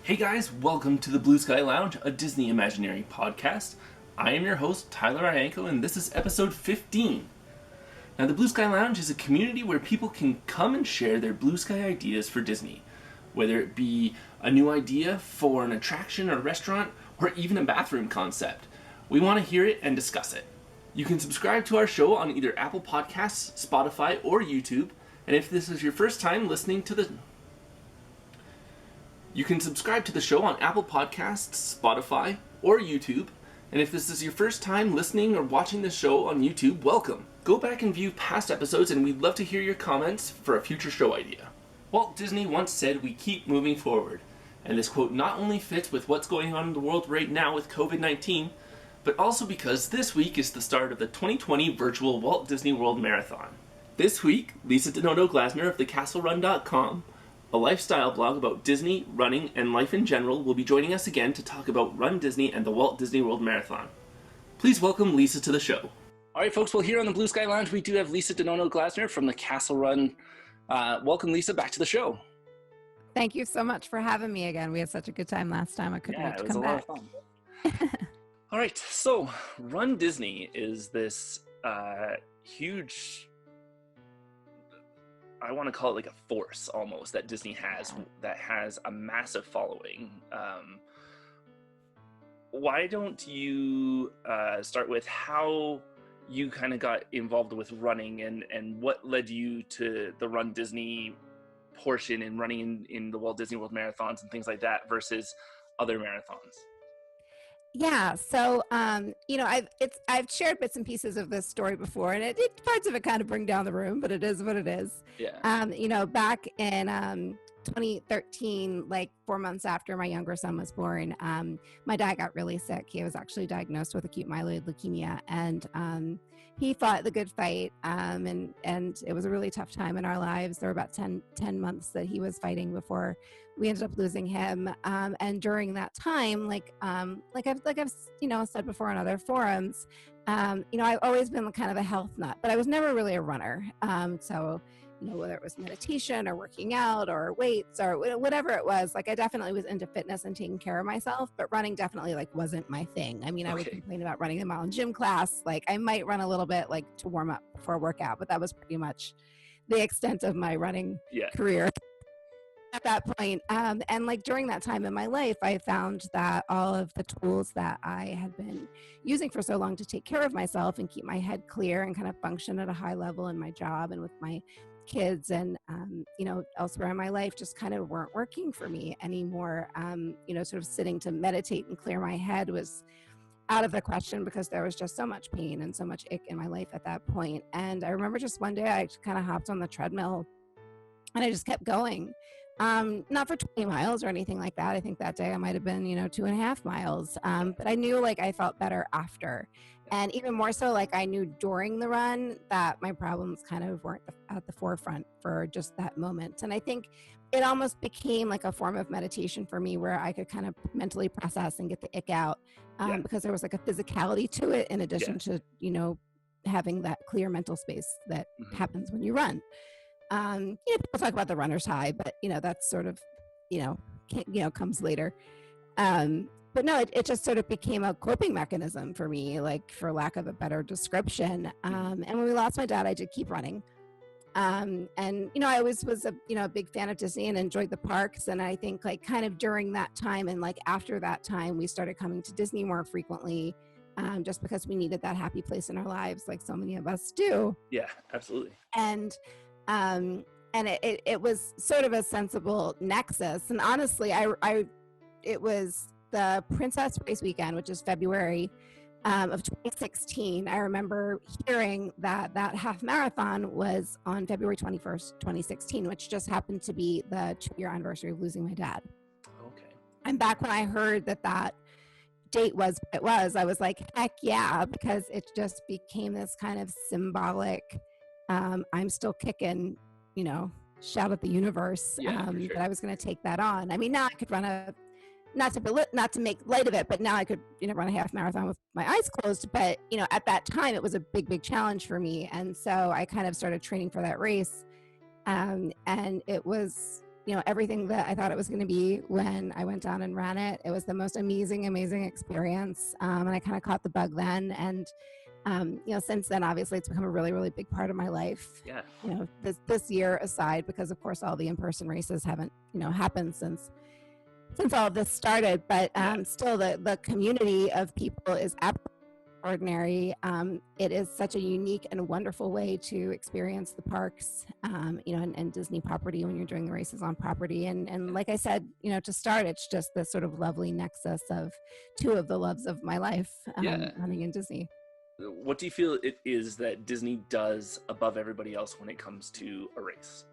Hey guys, welcome to the Blue Sky Lounge, a Disney Imaginary podcast. I am your host, Tyler Iantkow, and this is episode 15. Now, the Blue Sky Lounge is a community where people can come and share their blue sky ideas for Disney, whether it be a new idea for an attraction or restaurant, or even a bathroom concept. We want to hear it and discuss it. You can subscribe to our show on either Apple Podcasts, Spotify, or YouTube, and if this is your first time listening to the You can subscribe to the show on Apple Podcasts, Spotify, or YouTube. And if this is your first time listening or watching the show on YouTube, welcome. Go back and view past episodes, and we'd love to hear your comments for a future show idea. Walt Disney once said, "We keep moving forward." And this quote not only fits with what's going on in the world right now with COVID-19, but also because this week is the start of the 2020 virtual Walt Disney World Marathon. This week, Lisa Donato-Glasner of thecastlerun.com, a lifestyle blog about Disney, running, and life in general, will be joining us again to talk about Run Disney and the Walt Disney World Marathon. Please welcome Lisa to the show. All right, folks, well, here on the Blue Sky Lounge, we do have Lisa Donato-Glasner from the Castle Run. Welcome, Lisa, back to the show. Thank you so much for having me again. We had such a good time last time. I couldn't wait to come back. Lot of fun. All right, so Run Disney is this huge, I want to call it like a force almost that Disney has, that has a massive following. Why don't you start with how you kind of got involved with running and what led you to the Run Disney portion and running in the Walt Disney World Marathons and things like that versus other marathons? Yeah, so I've shared bits and pieces of this story before, and parts of it kind of bring down the room, but it is what it is. Yeah. Back in 2013, like 4 months after my younger son was born, my dad got really sick. He was actually diagnosed with acute myeloid leukemia, and he fought the good fight, and it was a really tough time in our lives. There were about 10 months that he was fighting before we ended up losing him. And during that time, like I've said before on other forums, I've always been kind of a health nut, but I was never really a runner. So whether it was meditation or working out or weights or whatever it was, like I definitely was into fitness and taking care of myself, but running definitely like wasn't my thing. I mean, I would complain about running a mile in gym class. Like I might run a little bit like to warm up before a workout, but that was pretty much the extent of my running career at that point. And like during that time in my life, I found that all of the tools that I had been using for so long to take care of myself and keep my head clear and kind of function at a high level in my job and with my kids and elsewhere in my life just kind of weren't working for me anymore. Sort of sitting to meditate and clear my head was out of the question because there was just so much pain and so much ick in my life at that point. And I remember just one day I kind of hopped on the treadmill and I just kept going. Not for 20 miles or anything like that. I think that day I might have been, 2.5 miles. But I knew like I felt better after. And even more so, like I knew during the run that my problems kind of weren't at the forefront for just that moment. And I think it almost became like a form of meditation for me where I could kind of mentally process and get the ick out because there was like a physicality to it in addition to, having that clear mental space that happens when you run. People talk about the runner's high, but that's sort of, comes later. But no, it just sort of became a coping mechanism for me, like for lack of a better description. And when we lost my dad, I did keep running. And I always was a big fan of Disney and enjoyed the parks. And I think like kind of during that time and like after that time, we started coming to Disney more frequently, just because we needed that happy place in our lives, like so many of us do. Yeah, absolutely. And it was sort of a sensible nexus. And honestly, it was the Princess Race weekend, which is February of 2016. I remember hearing that half marathon was on February 21st, 2016, which just happened to be the 2-year anniversary of losing my dad. Okay. And back when I heard that date was what it was, I was like, heck yeah, because it just became this kind of symbolic, I'm still kicking, shout at the universe, that I was going to take that on. I mean, now I could run not to make light of it, but now I could, run a half marathon with my eyes closed. But, at that time it was a big challenge for me. And so I kind of started training for that race. And it was, everything that I thought it was going to be when I went down and ran it. It was the most amazing experience. And I kind of caught the bug then. And, since then, obviously it's become a really big part of my life. Yeah. This year aside, because of course all the in-person races haven't, happened since all of this started, but still the community of people is absolutely extraordinary. It is such a unique and wonderful way to experience the parks, and Disney property when you're doing the races on property. And like I said, to start, it's just this sort of lovely nexus of two of the loves of my life, running in Disney. What do you feel it is that Disney does above everybody else when it comes to a race?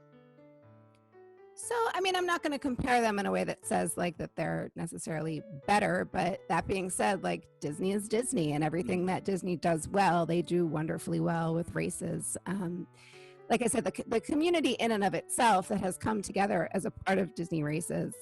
So, I'm not going to compare them in a way that says like that they're necessarily better, but that being said, like Disney is Disney, and everything that Disney does well, they do wonderfully well with races. Like I said, the community in and of itself that has come together as a part of Disney races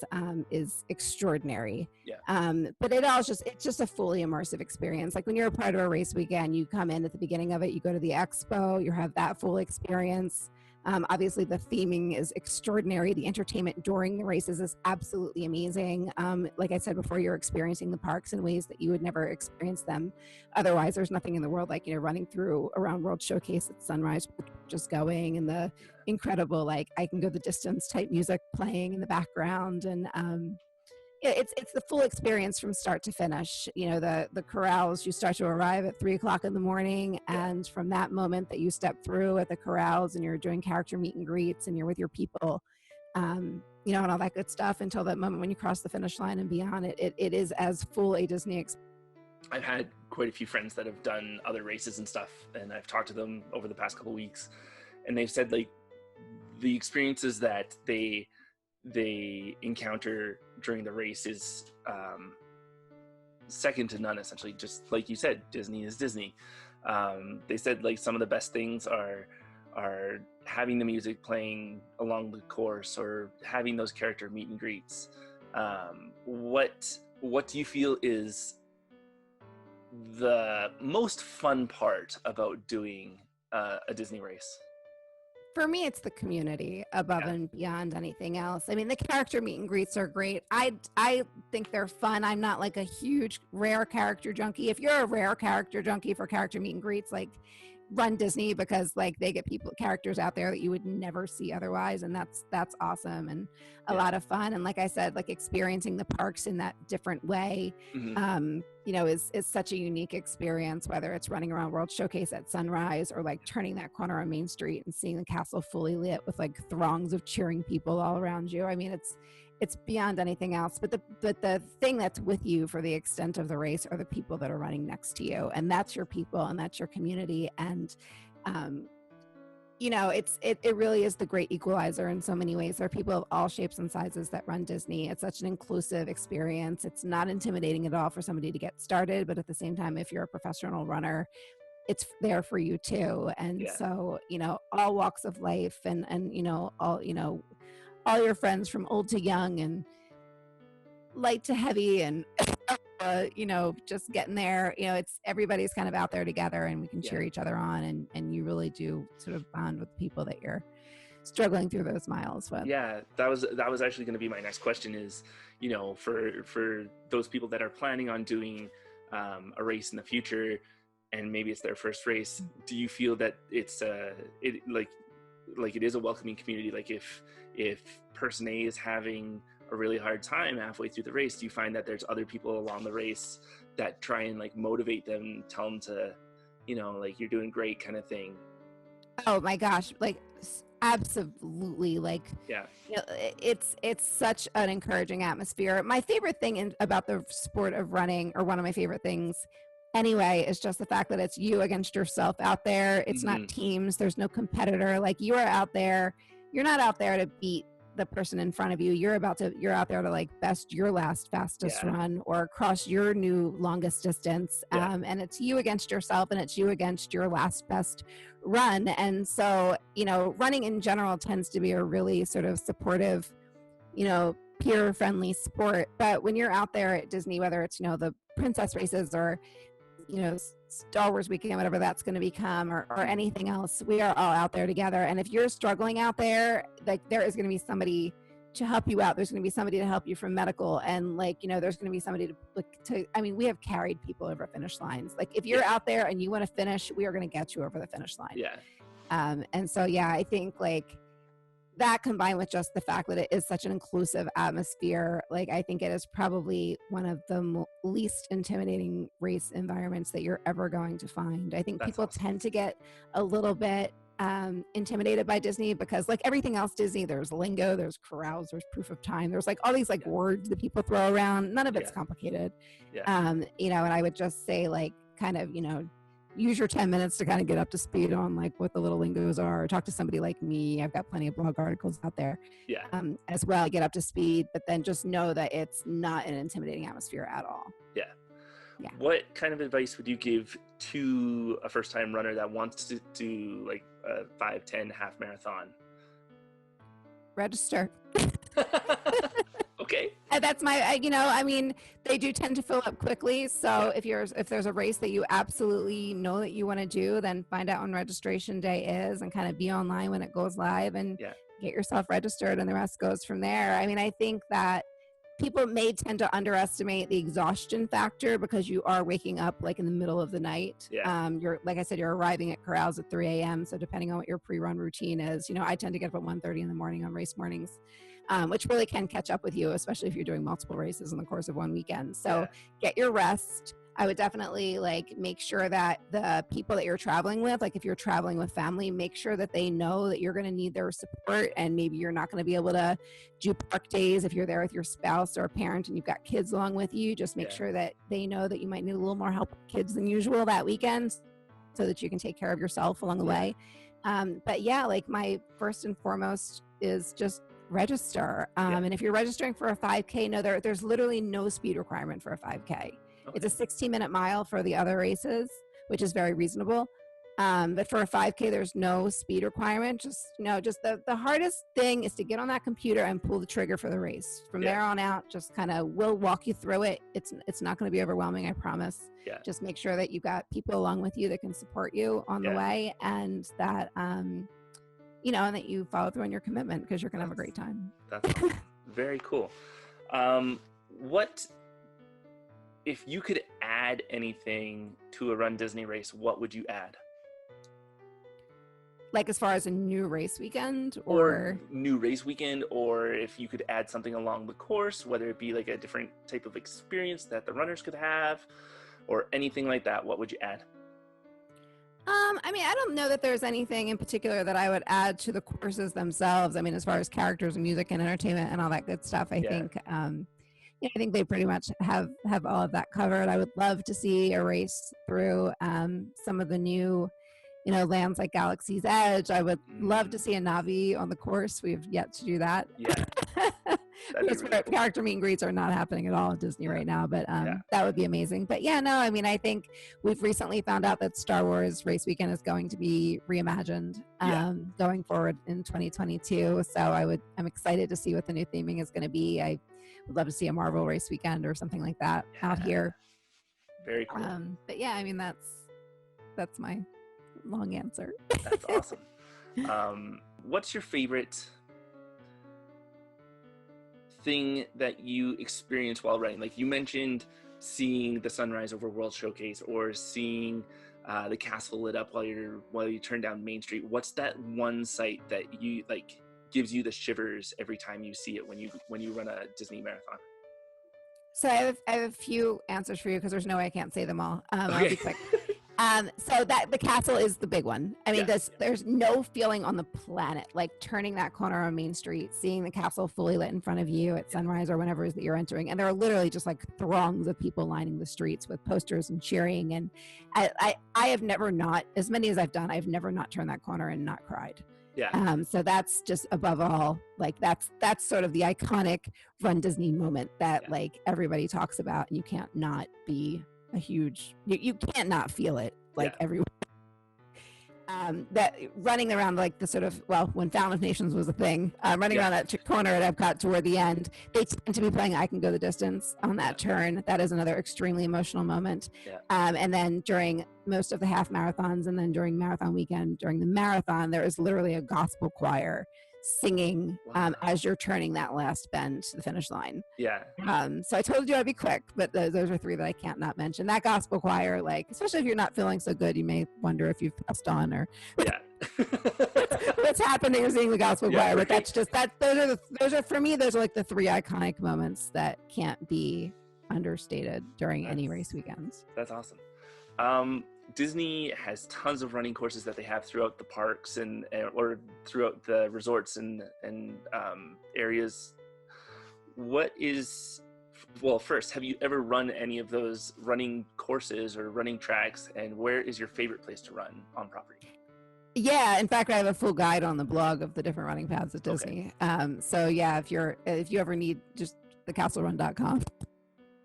is extraordinary. Yeah. But it's just a fully immersive experience. Like when you're a part of a race weekend, you come in at the beginning of it, you go to the expo, you have that full experience. Obviously, the theming is extraordinary. The entertainment during the races is absolutely amazing. Like I said before, you're experiencing the parks in ways that you would never experience them otherwise. There's nothing in the world like, running through around World Showcase at sunrise, just going, and the incredible, like, I can go the distance type music playing in the background. And it's the full experience from start to finish. The corrals, you start to arrive at 3:00 in the morning, and from that moment that you step through at the corrals and you're doing character meet and greets and you're with your people, and all that good stuff until that moment when you cross the finish line and beyond, it is as full a Disney experience. I've had quite a few friends that have done other races and stuff, and I've talked to them over the past couple of weeks, and they've said like the experiences that they encounter during the race is second to none, essentially. Just like you said, Disney is Disney. They said like some of the best things are having the music playing along the course or having those character meet and greets. What do you feel is the most fun part about doing a Disney race? For me, it's the community above and beyond anything else. The character meet and greets are great. I think they're fun. I'm not like a huge rare character junkie. If you're a rare character junkie for character meet and greets, like runDisney, because like they get characters out there that you would never see otherwise, and that's awesome and a lot of fun. And like I said, like experiencing the parks in that different way, is such a unique experience, whether it's running around World Showcase at sunrise or like turning that corner on Main Street and seeing the castle fully lit with like throngs of cheering people all around you. It's beyond anything else. But the thing that's with you for the extent of the race are the people that are running next to you, and that's your people and that's your community. And it really is the great equalizer in so many ways. There are people of all shapes and sizes that run Disney. It's such an inclusive experience. It's not intimidating at all for somebody to get started, but at the same time, if you're a professional runner, it's there for you too. And so, all walks of life and all your friends from old to young and light to heavy and, just getting there, it's everybody's kind of out there together and we can cheer each other on. And you really do sort of bond with people that you're struggling through those miles with. Yeah, that was actually going to be my next question is, for those people that are planning on doing a race in the future and maybe it's their first race, do you feel that it's like it is a welcoming community? Like if person A is having a really hard time halfway through the race, do you find that there's other people along the race that try and like motivate them, tell them to, like you're doing great kind of thing? Oh my gosh, like absolutely. Like, it's such an encouraging atmosphere. My favorite thing about the sport of running, or one of my favorite things anyway, is just the fact that it's you against yourself out there. It's not teams. There's no competitor. Like you are out there. You're not out there to beat the person in front of you. You're out there to like best your last fastest run or cross your new longest distance. And it's you against yourself and it's you against your last best run. And so, running in general tends to be a really sort of supportive, peer friendly sport. But when you're out there at Disney, whether it's, the princess races or, Star Wars weekend, whatever that's going to become, or anything else, we are all out there together. And if you're struggling out there, like there is going to be somebody to help you out. There's going to be somebody to help you from medical, and like, you know, there's going to be somebody to I mean, we have carried people over finish lines. Like if you're out there and you want to finish, we are going to get you over the finish line. Yeah. And so, yeah, I think like that combined with just the fact that it is such an inclusive atmosphere, like I think it is probably one of the least intimidating race environments that you're ever going to find. I think people tend to get a little bit intimidated by Disney because like everything else Disney, there's lingo, there's corrals, there's proof of time, there's like all these like words that people throw around. None of it's complicated. You know, and I would just say like kind of, you know, use your 10 minutes to kind of get up to speed on like what the little lingos are, or talk to somebody like me. I've got plenty of blog articles out there as well, get up to speed, but then just know that it's not an intimidating atmosphere at all. Yeah. What kind of advice would you give to a first-time runner that wants to do like a 5, 10, half marathon? Register. Okay. And that's my, you know, I mean, they do tend to fill up quickly. So if there's a race that you absolutely know that you want to do, then find out when registration day is and kind of be online when it goes live and get yourself registered, and the rest goes from there. I mean, I think that people may tend to underestimate the exhaustion factor because you are waking up like in the middle of the night. You're, like I said, you're arriving at corrals at 3 a.m. So depending on what your pre-run routine is, you know, I tend to get up at 1:30 in the morning on race mornings, which really can catch up with you, especially if you're doing multiple races in the course of one weekend. So get your rest. I would definitely like make sure that the people that you're traveling with, like if you're traveling with family, make sure that they know that you're going to need their support, and maybe you're not going to be able to do park days if you're there with your spouse or a parent and you've got kids along with you. Just make sure that they know that you might need a little more help with kids than usual that weekend so that you can take care of yourself along the way. But yeah, like my first and foremost is just register. And if you're registering for a 5K, no, there's literally no speed requirement for a 5K. It's a 16-minute mile for the other races, which is very reasonable. But for a 5K, there's no speed requirement. Just, you know, just the hardest thing is to get on that computer and pull the trigger for the race. From there on out, just kind of, we'll walk you through it. It's not going to be overwhelming, I promise. Just make sure that you've got people along with you that can support you on the way, and that, you know, and that you follow through on your commitment, because you're going to have a great time. That's very cool. What, if you could add anything to a Run Disney race, what would you add? Like as far as a new race weekend, or new race weekend, or if you could add something along the course, whether it be like a different type of experience that the runners could have, or anything like that, what would you add? I mean, I don't know that there's anything in particular that I would add to the courses themselves. I mean, as far as characters and music and entertainment and all that good stuff, I think, I think they pretty much have all of that covered. I would love to see a race through some of the new, you know, lands like Galaxy's Edge. I would love to see a Navi on the course. We've yet to do that. Because really cool. Character meet and greets are not happening at all at Disney right now, but that would be amazing. But yeah, no, I mean, I think we've recently found out that Star Wars race weekend is going to be reimagined going forward in 2022. So I'm excited to see what the new theming is going to be. I would love to see a Marvel race weekend or something like that out here. Very cool. But yeah, I mean, that's my long answer. That's awesome. What's your favorite thing that you experienced while running? Like you mentioned seeing the sunrise over World Showcase, or seeing the castle lit up while you turn down Main Street. What's that one sight that you like gives you the shivers every time you see it when you run a Disney marathon? So I have a few answers for you, because there's no way I can't say them all. I'll be quick. So that the castle is the big one. I mean, there's no feeling on the planet like turning that corner on Main Street, seeing the castle fully lit in front of you at sunrise or whenever it is that you're entering. And there are literally just like throngs of people lining the streets with posters and cheering. And I have never not, as many as I've done, I've never not turned that corner and not cried. So that's just above all, like that's sort of the iconic Run Disney moment that like everybody talks about, and you can't not be a huge, you can't not feel it like everyone. That running around like the sort of, well, when Fountain of Nations was a thing, running around that corner at Epcot toward the end, they tend to be playing I Can Go the Distance on that turn. That is another extremely emotional moment. And then during most of the half marathons, and then during marathon weekend, during the marathon, there is literally a gospel choir singing Wow. as you're turning that last bend to the finish line. Yeah. So I told you I'd be quick, but those are three that I can't not mention. That gospel choir, like, especially if you're not feeling so good, you may wonder if you've passed on or Yeah. what's happening or seeing the gospel choir. Right. But that's just that. Those are for me. Those are like the three iconic moments that can't be understated during any race weekends. That's awesome. Disney has tons of running courses that they have throughout the parks or throughout the resorts and areas. First, have you ever run any of those running courses or running tracks, and where is your favorite place to run on property? Yeah, in fact, I have a full guide on the blog of the different running paths at Disney. Okay. So yeah, if you ever need, just thecastlerun.com.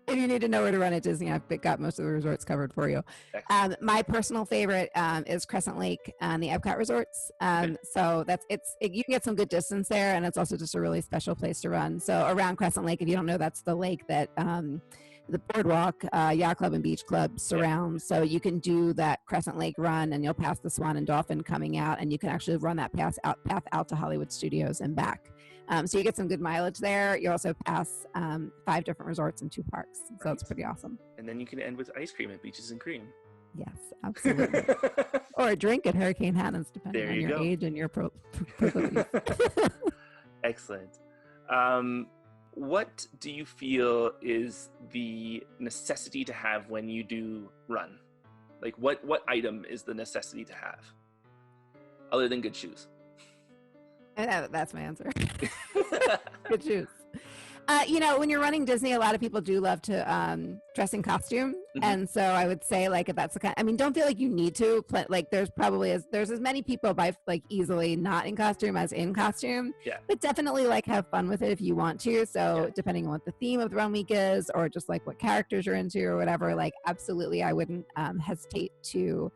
If you need to know where to run at Disney, I've got most of the resorts covered for you. My personal favorite is Crescent Lake and the Epcot resorts. So you can get some good distance there, and it's also just a really special place to run. So around Crescent Lake, if you don't know, that's the lake that the boardwalk, yacht club and beach club surrounds. So you can do that Crescent Lake run, and you'll pass the Swan and Dolphin coming out, and you can actually run that path out to Hollywood Studios and back. So you get some good mileage there. You also pass 5 different resorts and 2 parks. So it's pretty awesome. And then you can end with ice cream at Beaches and Cream. Yes, absolutely. Or a drink at Hurricane Hannah's, depending on your age and your proclivities. Excellent. What do you feel is the necessity to have when you do run? Like what item is the necessity to have other than good shoes? That's my answer. Good shoes. When you're running Disney, a lot of people do love to dress in costume. Mm-hmm. And so I would say, like, if that's the kind, don't feel like you need to, like, there's as many people easily not in costume as in costume. Yeah. But definitely, like, have fun with it if you want to. So depending on what the theme of the run week is, or just like what characters you're into or whatever, like, absolutely, I wouldn't hesitate to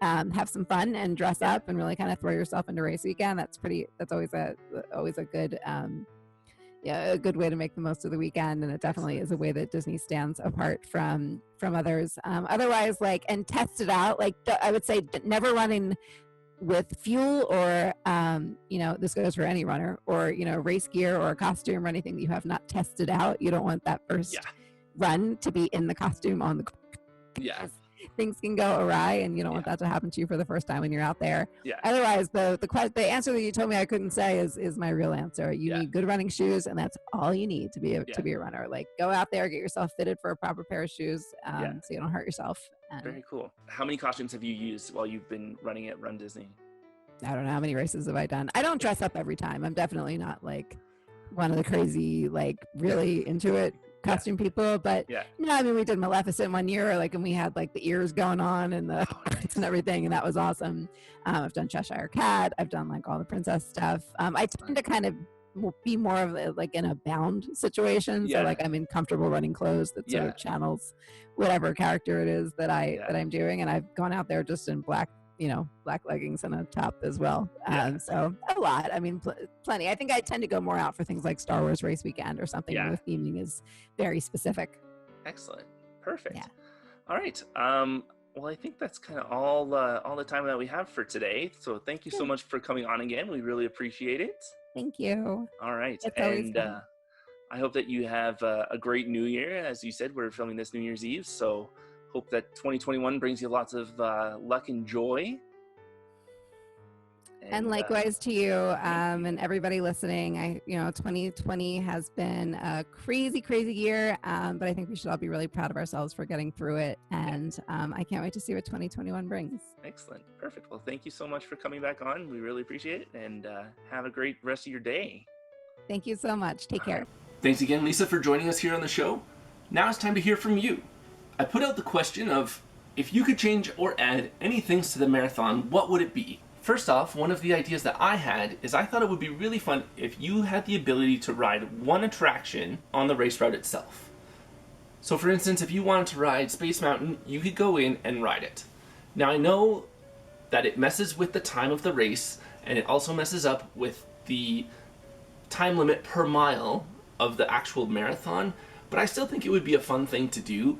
have some fun and dress up and really kind of throw yourself into race weekend. That's always a good, a good way to make the most of the weekend. And it definitely is a way that Disney stands apart from others. Otherwise, like, and test it out. Like, I would say never running with fuel or, this goes for any runner, or, race gear or a costume or anything that you have not tested out. You don't want that first run to be in the costume on the yeah. Things can go awry, and you don't want that to happen to you for the first time when you're out there. Yeah. Otherwise, the answer that you told me I couldn't say is my real answer. You need good running shoes, and that's all you need to be a runner. Like, go out there, get yourself fitted for a proper pair of shoes, so you don't hurt yourself. Very cool. How many costumes have you used while you've been running at Run Disney? I don't know how many races have I done. I don't dress up every time. I'm definitely not like one of the crazy, like, really into it costume people, but no, we did Maleficent one year, like, and we had like the ears going on and the and everything, and that was awesome. I've done Cheshire Cat. I've done like all the princess stuff. I tend to kind of be more of like in a bound situation, so like I'm in comfortable running clothes that sort of channels whatever character it is that I'm doing, and I've gone out there just in black leggings and a top as well. So a lot. Plenty. I think I tend to go more out for things like Star Wars race weekend or something where the theming is very specific. Excellent. Perfect. Yeah. All right. Well, I think that's kind of all the time that we have for today. So thank you so much for coming on again. We really appreciate it. Thank you. All right. And I hope that you have a great New Year. As you said, we're filming this New Year's Eve, so hope that 2021 brings you lots of luck and joy. And likewise to you, and everybody listening. 2020 has been a crazy, crazy year, but I think we should all be really proud of ourselves for getting through it. And I can't wait to see what 2021 brings. Excellent. Perfect. Well, thank you so much for coming back on. We really appreciate it, and have a great rest of your day. Thank you so much. Take care. Thanks again, Lisa, for joining us here on the show. Now it's time to hear from you. I put out the question of, if you could change or add any things to the marathon, what would it be? First off, one of the ideas that I had is I thought it would be really fun if you had the ability to ride one attraction on the race route itself. So for instance, if you wanted to ride Space Mountain, you could go in and ride it. Now I know that it messes with the time of the race, and it also messes up with the time limit per mile of the actual marathon, but I still think it would be a fun thing to do.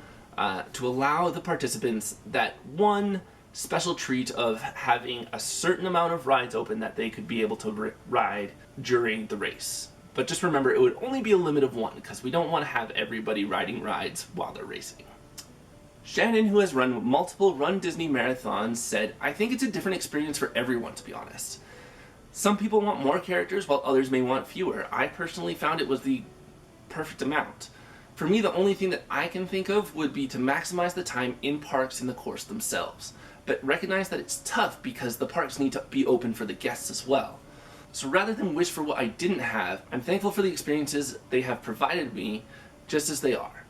To allow the participants that one special treat of having a certain amount of rides open that they could be able to ride during the race. But just remember, it would only be a limit of one, because we don't want to have everybody riding rides while they're racing. Shannon, who has run multiple Run Disney marathons, said, "I think it's a different experience for everyone, to be honest. Some people want more characters while others may want fewer. I personally found it was the perfect amount. For me, the only thing that I can think of would be to maximize the time in parks in the course themselves, but recognize that it's tough because the parks need to be open for the guests as well. So rather than wish for what I didn't have, I'm thankful for the experiences they have provided me just as they are."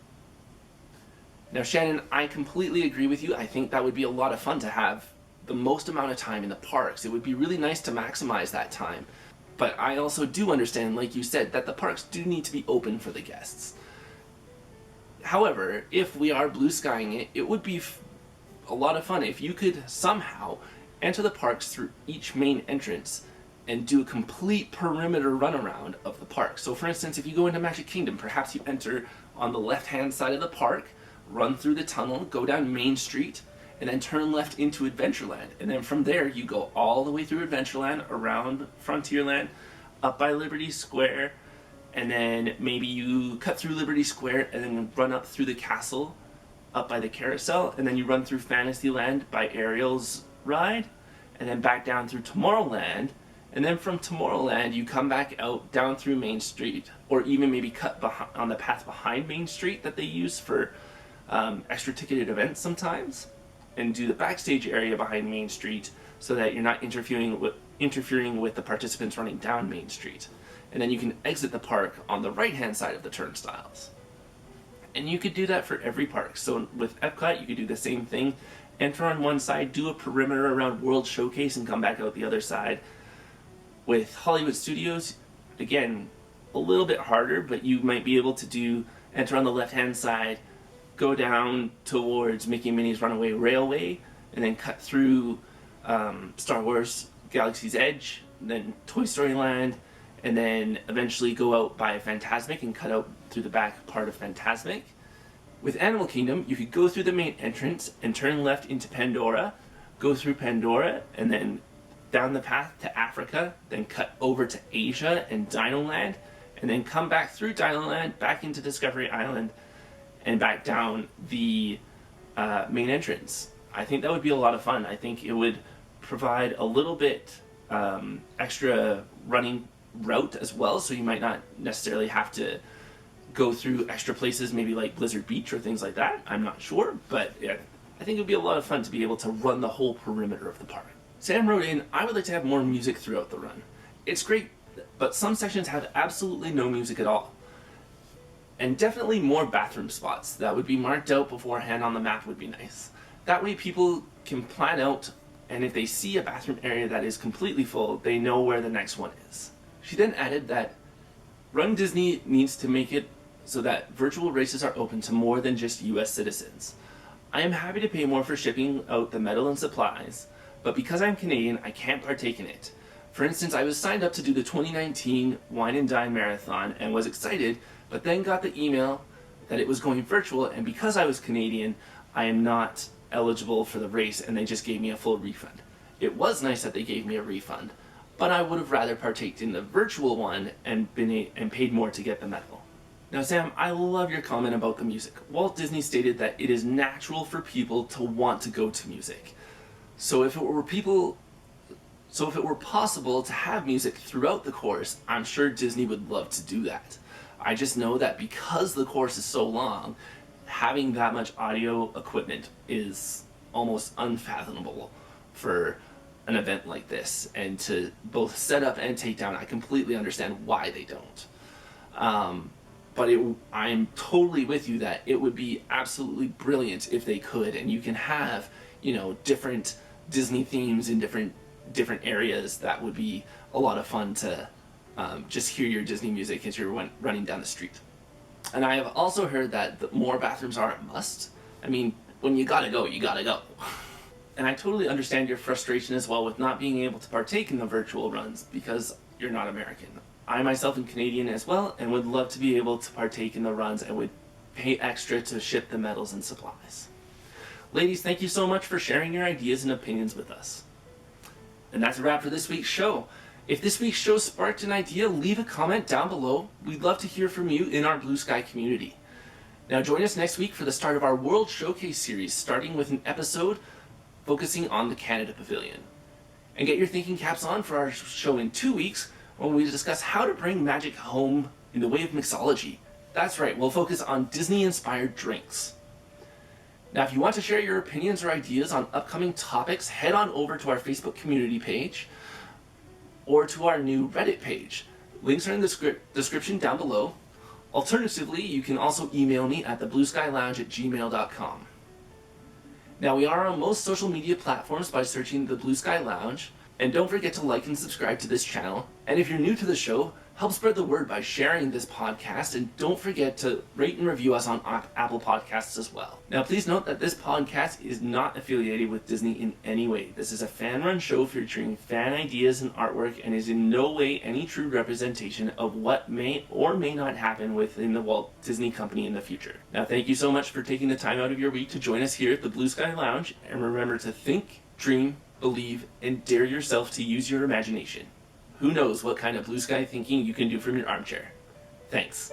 Now, Shannon, I completely agree with you. I think that would be a lot of fun to have the most amount of time in the parks. It would be really nice to maximize that time. But I also do understand, like you said, that the parks do need to be open for the guests. However, if we are blue skying it, it would be a lot of fun if you could somehow enter the parks through each main entrance and do a complete perimeter runaround of the park. So for instance, if you go into Magic Kingdom, perhaps you enter on the left-hand side of the park, run through the tunnel, go down Main Street, and then turn left into Adventureland. And then from there, you go all the way through Adventureland, around Frontierland, up by Liberty Square, and then maybe you cut through Liberty Square and then run up through the castle, up by the carousel, and then you run through Fantasyland by Ariel's ride, and then back down through Tomorrowland, and then from Tomorrowland you come back out down through Main Street, or even maybe cut on the path behind Main Street that they use for extra ticketed events sometimes, and do the backstage area behind Main Street so that you're not interfering with the participants running down Main Street. And then you can exit the park on the right-hand side of the turnstiles. And you could do that for every park. So with Epcot, you could do the same thing. Enter on one side, do a perimeter around World Showcase, and come back out the other side. With Hollywood Studios, again, a little bit harder, but you might be able to enter on the left-hand side, go down towards Mickey and Minnie's Runaway Railway, and then cut through Star Wars Galaxy's Edge, and then Toy Story Land, and then eventually go out by Fantasmic and cut out through the back part of Fantasmic. With Animal Kingdom, you could go through the main entrance and turn left into Pandora, go through Pandora, and then down the path to Africa, then cut over to Asia and Dinoland, and then come back through Dinoland, back into Discovery Island, and back down the main entrance. I think that would be a lot of fun. I think it would provide a little bit extra running route as well, so you might not necessarily have to go through extra places, maybe like Blizzard Beach or things like that. I'm not sure, but yeah, I think it would be a lot of fun to be able to run the whole perimeter of the park. Sam wrote in, "I would like to have more music throughout the run. It's great, but some sections have absolutely no music at all. And definitely more bathroom spots that would be marked out beforehand on the map would be nice. That way people can plan out, and if they see a bathroom area that is completely full, they know where the next one is." She then added that Run Disney needs to make it so that virtual races are open to more than just US citizens. "I am happy to pay more for shipping out the metal and supplies, but because I'm Canadian, I can't partake in it. For instance, I was signed up to do the 2019 Wine and Dine Marathon and was excited, but then got the email that it was going virtual, and because I was Canadian, I am not eligible for the race, and they just gave me a full refund. It was nice that they gave me a refund, but I would have rather partaked in the virtual one and paid more to get the medal." Now, Sam, I love your comment about the music. Walt Disney stated that it is natural for people to want to go to music. So if it were possible to have music throughout the course, I'm sure Disney would love to do that. I just know that because the course is so long, having that much audio equipment is almost unfathomable for an event like this, and to both set up and take down, I completely understand why they don't. But I'm totally with you that it would be absolutely brilliant if they could, and you can have, different Disney themes in different areas. That would be a lot of fun to just hear your Disney music as you're running down the street. And I have also heard that the more bathrooms are a must. I mean, when you gotta go, you gotta go. And I totally understand your frustration as well with not being able to partake in the virtual runs because you're not American. I myself am Canadian as well and would love to be able to partake in the runs and would pay extra to ship the medals and supplies. Ladies, thank you so much for sharing your ideas and opinions with us. And that's a wrap for this week's show. If this week's show sparked an idea, leave a comment down below. We'd love to hear from you in our Blue Sky community. Now join us next week for the start of our World Showcase series, starting with an episode focusing on the Canada Pavilion. And get your thinking caps on for our show in 2 weeks, when we discuss how to bring magic home in the way of mixology. That's right, we'll focus on Disney-inspired drinks. Now, if you want to share your opinions or ideas on upcoming topics, head on over to our Facebook community page or to our new Reddit page. Links are in the description down below. Alternatively, you can also email me at theblueskylounge@gmail.com. Now, we are on most social media platforms by searching The Blue Sky Lounge. And don't forget to like and subscribe to this channel. And if you're new to the show, help spread the word by sharing this podcast. And don't forget to rate and review us on Apple Podcasts as well. Now, please note that this podcast is not affiliated with Disney in any way. This is a fan-run show featuring fan ideas and artwork and is in no way any true representation of what may or may not happen within the Walt Disney Company in the future. Now, thank you so much for taking the time out of your week to join us here at the Blue Sky Lounge. And remember to think, dream, believe, and dare yourself to use your imagination. Who knows what kind of blue sky thinking you can do from your armchair. Thanks.